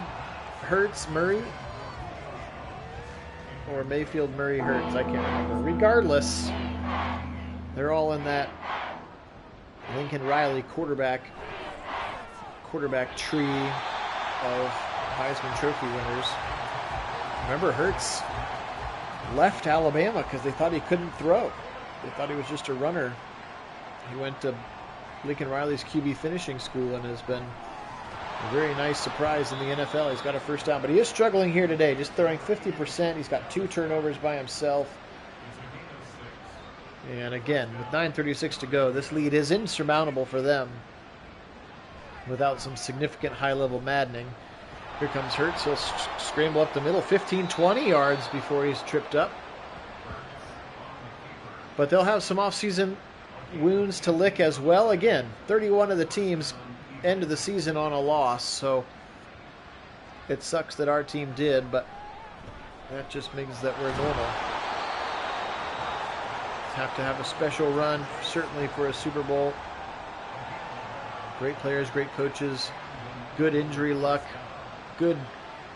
Hurts, Murray? Or Mayfield, Murray, Hurts? I can't remember. Regardless, they're all in that Lincoln Riley quarterback tree of Heisman Trophy winners. Remember, Hurts left Alabama because they thought he couldn't throw. They thought he was just a runner. He went to Lincoln Riley's QB finishing school and has been a very nice surprise in the NFL. He's got a first down, but he is struggling here today, just throwing 50%. He's got 2 turnovers by himself. And again, with 9:36 to go, this lead is insurmountable for them without some significant high-level maddening. Here comes Hurts. He'll scramble up the middle, 15, 20 yards before he's tripped up. But they'll have some off-season wounds to lick as well. Again, 31 of the teams end of the season on a loss, so it sucks that our team did, but that just means that we're normal. Have to have a special run, certainly for a Super Bowl. Great players, great coaches, good injury luck, good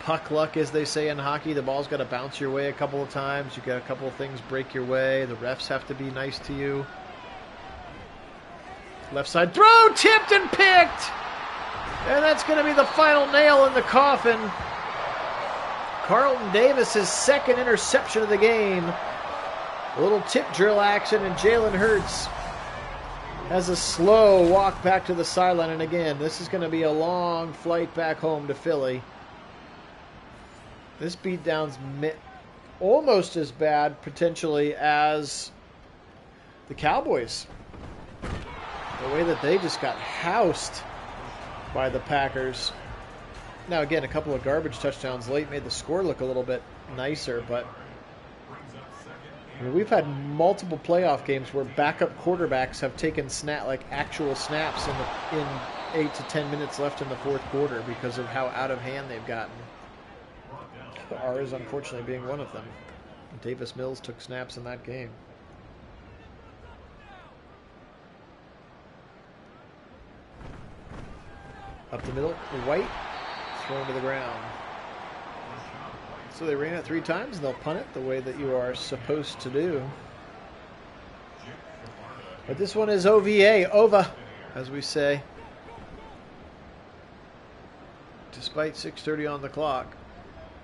puck luck, as they say in hockey. The ball's got to bounce your way a couple of times. You got a couple of things break your way. The refs have to be nice to you. Left side throw, tipped and picked. And that's going to be the final nail in the coffin. Carlton Davis' second interception of the game. A little tip drill action, and Jalen Hurts has a slow walk back to the sideline. And again, this is going to be a long flight back home to Philly. This beatdown's almost as bad, potentially, as the Cowboys. The way that they just got housed by the Packers. Now, again, a couple of garbage touchdowns late made the score look a little bit nicer, but I mean, we've had multiple playoff games where backup quarterbacks have taken actual snaps in 8 to 10 minutes left in the fourth quarter because of how out of hand they've gotten. Ours, unfortunately, being one of them. Davis Mills took snaps in that game. Up the middle, White, thrown to the ground. So they ran it 3 times, and they'll punt it the way that you are supposed to do. But this one is OVA, as we say. Despite 6:30 on the clock.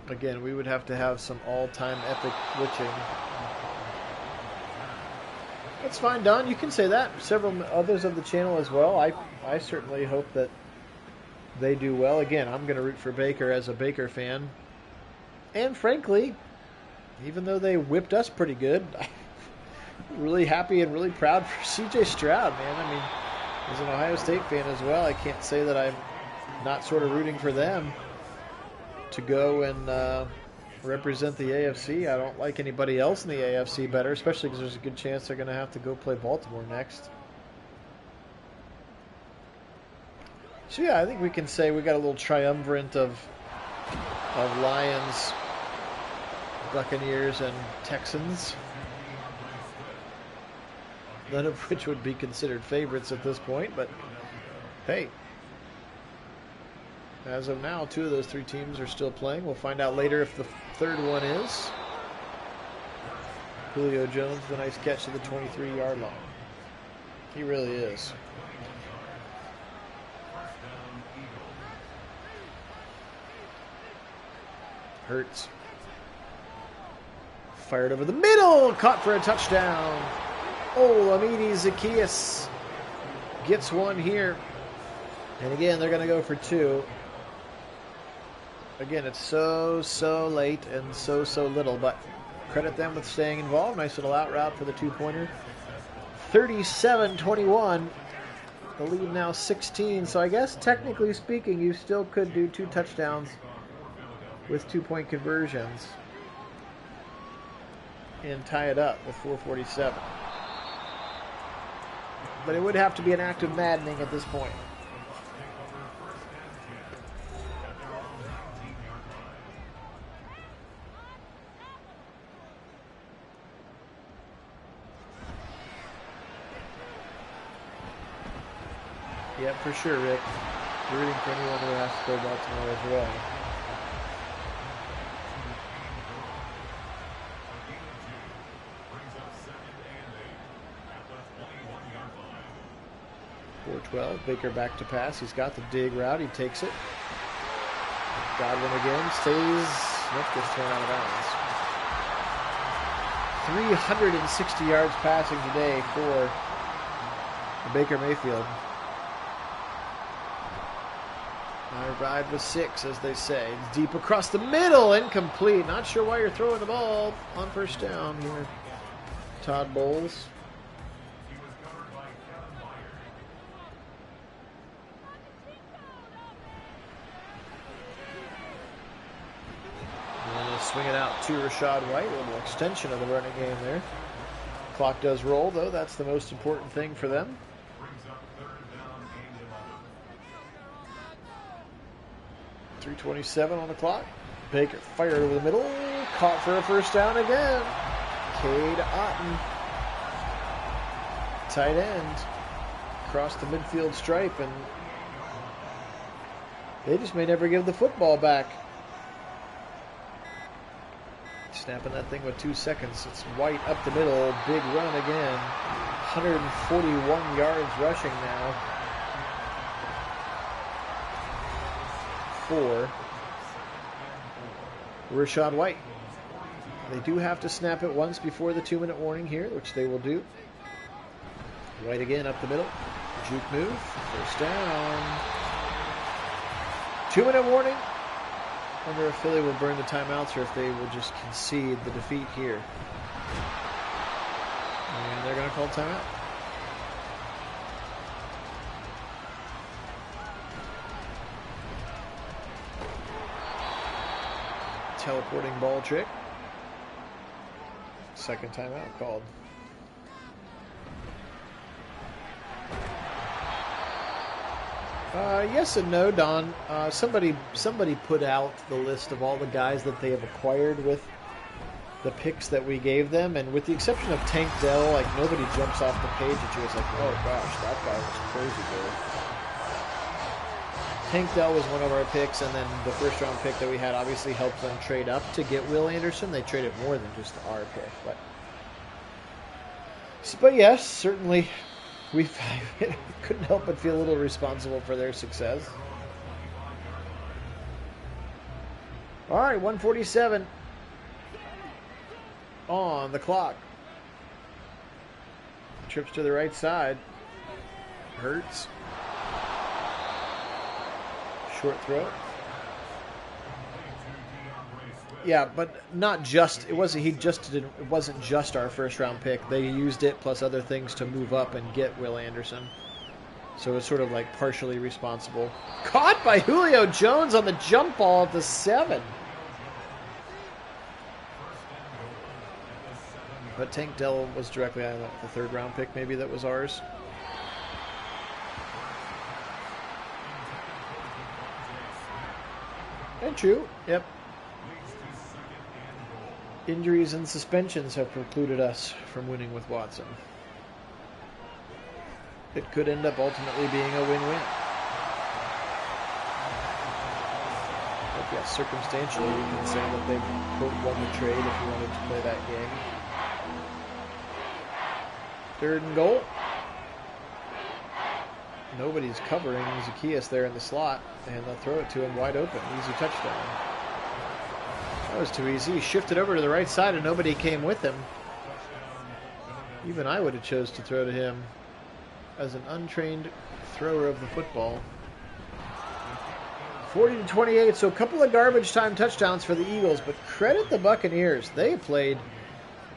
Again, we would have to have some all-time epic glitching. That's fine, Don. You can say that. Several others of the channel as well. I certainly hope that they do well. Again, I'm going to root for Baker as a Baker fan. And frankly, even though they whipped us pretty good, I'm really happy and really proud for C.J. Stroud, man. I mean, as an Ohio State fan as well, I can't say that I'm not sort of rooting for them to go and represent the AFC. I don't like anybody else in the AFC better, especially because there's a good chance they're going to have to go play Baltimore next. So yeah, I think we can say we got a little triumvirate of Lions, Buccaneers, and Texans. None of which would be considered favorites at this point, but hey, as of now, 2 of those 3 teams are still playing. We'll find out later if the third one is. Julio Jones, the nice catch to the 23-yard line. He really is. Hurts. Fired over the middle, caught for a touchdown. Oh, Amini Zacchaeus gets one here. And again, they're going to go for 2. Again, it's so late and so little, but credit them with staying involved. Nice little out route for the two-pointer. 37-21. The lead now 16. So I guess technically speaking, you still could do 2 touchdowns with 2-point conversions and tie it up with 4:47. But it would have to be an act of maddening at this point. Yep, for sure, Rick. Rooting for anyone who has to go Baltimore as well. Baker back to pass. He's got the dig route. He takes it. Godwin again stays. Nope, gets thrown out of bounds. 360 yards passing today for Baker Mayfield. I ride with 6, as they say. Deep across the middle, incomplete. Not sure why you're throwing the ball on first down here, Todd Bowles. Swing it out to Rashad White. A little extension of the running game there. Clock does roll, though. That's the most important thing for them. .327 on the clock. Baker fired over the middle. Caught for a first down again. Cade Otton, tight end, across the midfield stripe, and they just may never give the football back. Snapping that thing with 2 seconds. It's White up the middle. Big run again. 141 yards rushing now for Rashad White. They do have to snap it once before the 2-minute warning here, which they will do. White again up the middle. Juke move. First down. 2-minute warning. I wonder if Philly will burn the timeouts or if they will just concede the defeat here. And they're going to call timeout. Teleporting ball trick. Second timeout called. Yes and no, Don. Somebody put out the list of all the guys that they have acquired with the picks that we gave them, and with the exception of Tank Dell, like nobody jumps off the page at you. It's like, oh gosh, that guy was crazy good. Tank Dell was one of our picks, and then the first round pick that we had obviously helped them trade up to get Will Anderson. They traded more than just our pick, but yes, certainly. We couldn't help but feel a little responsible for their success. All right, 1:47 on the clock. Trips to the right side. Hurts. Short throw. Yeah, but not just. It wasn't just our first round pick. They used it plus other things to move up and get Will Anderson. So it's sort of like partially responsible. Caught by Julio Jones on the jump ball at the 7. But Tank Dell was directly on the third round pick. Maybe that was ours. And true. Yep. Injuries and suspensions have precluded us from winning with Watson. It could end up ultimately being a win-win. But yes, circumstantially, you can say that they've quote won the trade if you wanted to play that game. 3rd and goal. Nobody's covering Zacchaeus there in the slot, and they'll throw it to him wide open. Easy touchdown. That was too easy. He shifted over to the right side and nobody came with him. Even I would have chose to throw to him as an untrained thrower of the football. 40-28, so a couple of garbage time touchdowns for the Eagles, but credit the Buccaneers. They played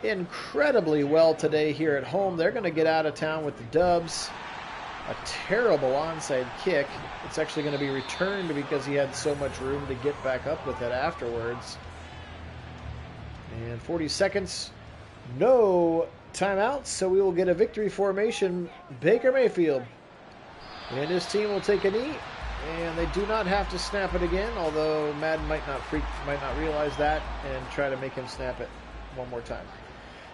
incredibly well today here at home. They're going to get out of town with the dubs. A terrible onside kick. It's actually going to be returned because he had so much room to get back up with it afterwards. And 40 seconds. No timeouts, so we will get a victory formation. Baker Mayfield and his team will take a knee, and they do not have to snap it again, although Madden might not realize that and try to make him snap it one more time.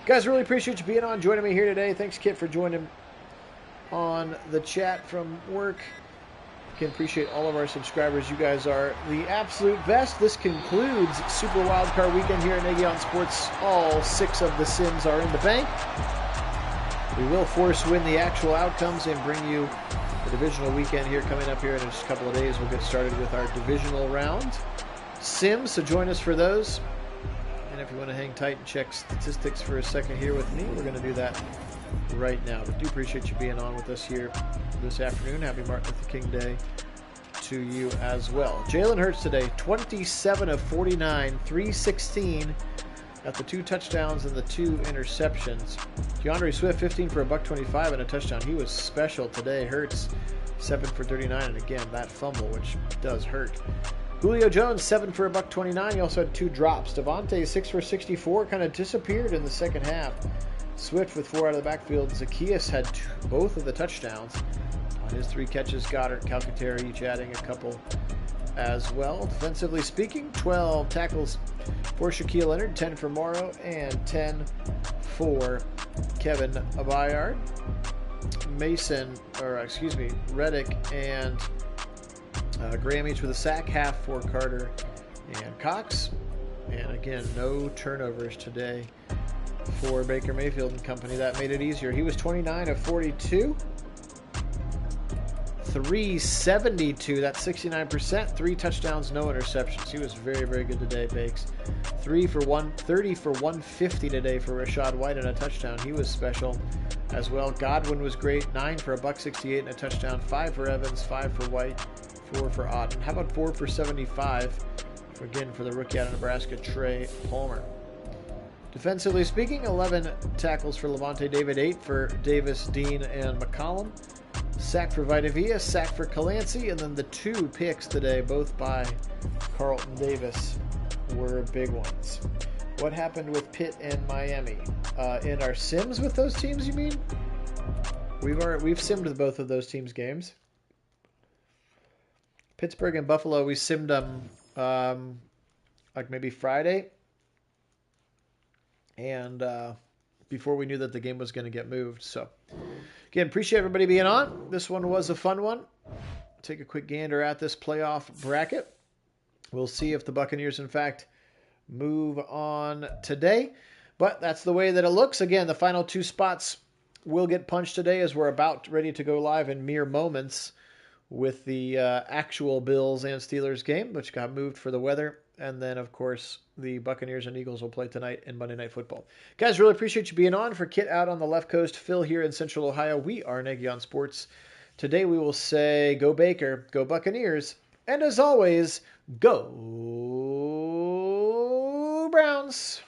Guys, really appreciate you being on, joining me here today. Thanks, Kit, for joining on the chat from work. Can appreciate all of our subscribers. You guys are the absolute best. This concludes Super Wildcard Weekend here at Nagy Sports. All 6 of the Sims are in the bank. We will force win the actual outcomes and bring you the divisional weekend here coming up here in just a couple of days. We'll get started with our divisional round Sims, so join us for those. And if you want to hang tight and check statistics for a second here with me, we're going to do that right now. But do appreciate you being on with us here this afternoon. Happy Martin Luther King Day to you as well. Jalen Hurts today, 27 of 49, 316. Got the 2 touchdowns and the 2 interceptions. DeAndre Swift, 15 for $125 and a touchdown. He was special today. Hurts, 7 for 39, and again, that fumble, which does hurt. Julio Jones, 7 for $129. He also had 2 drops. Devontae, 6 for 64, kind of disappeared in the second half. Swift with 4 out of the backfield. Zacchaeus had both of the touchdowns on his 3 catches. Goddard, Calcaterra each adding a couple as well. Defensively speaking, 12 tackles for Shaquille Leonard, 10 for Morrow, and 10 for Kevin Abayard. Reddick and Graham each with a sack, half for Carter and Cox. And again, no turnovers today for Baker Mayfield and company. That made it easier. He was 29 of 42. 372, that's 69%. 3 touchdowns, no interceptions. He was very, very good today, Bakes. 30 for 150 today for Rashad White and a touchdown. He was special as well. Godwin was great. 9 for $168 and a touchdown. 5 for Evans, 5 for White, 4 for Otten. How about 4 for 75 for the rookie out of Nebraska, Trey Palmer. Defensively speaking, 11 tackles for Levante David, 8 for Davis, Dean, and McCollum. Sack for Vitavia, sack for Clancy, and then the 2 picks today, both by Carlton Davis, were big ones. What happened with Pitt and Miami? In our Sims with those teams, you mean? We've simmed with both of those teams' games. Pittsburgh and Buffalo, we simmed them like maybe Friday. And before we knew that the game was going to get moved. So, again, appreciate everybody being on. This one was a fun one. Take a quick gander at this playoff bracket. We'll see if the Buccaneers, in fact, move on today. But that's the way that it looks. Again, the final 2 spots will get punched today as we're about ready to go live in mere moments with the actual Bills and Steelers game, which got moved for the weather. And then, of course, the Buccaneers and Eagles will play tonight in Monday Night Football. Guys, really appreciate you being on. For Kit out on the left coast, Phil here in Central Ohio, we are Nagy Sports. Today we will say, go Baker, go Buccaneers, and as always, go Browns.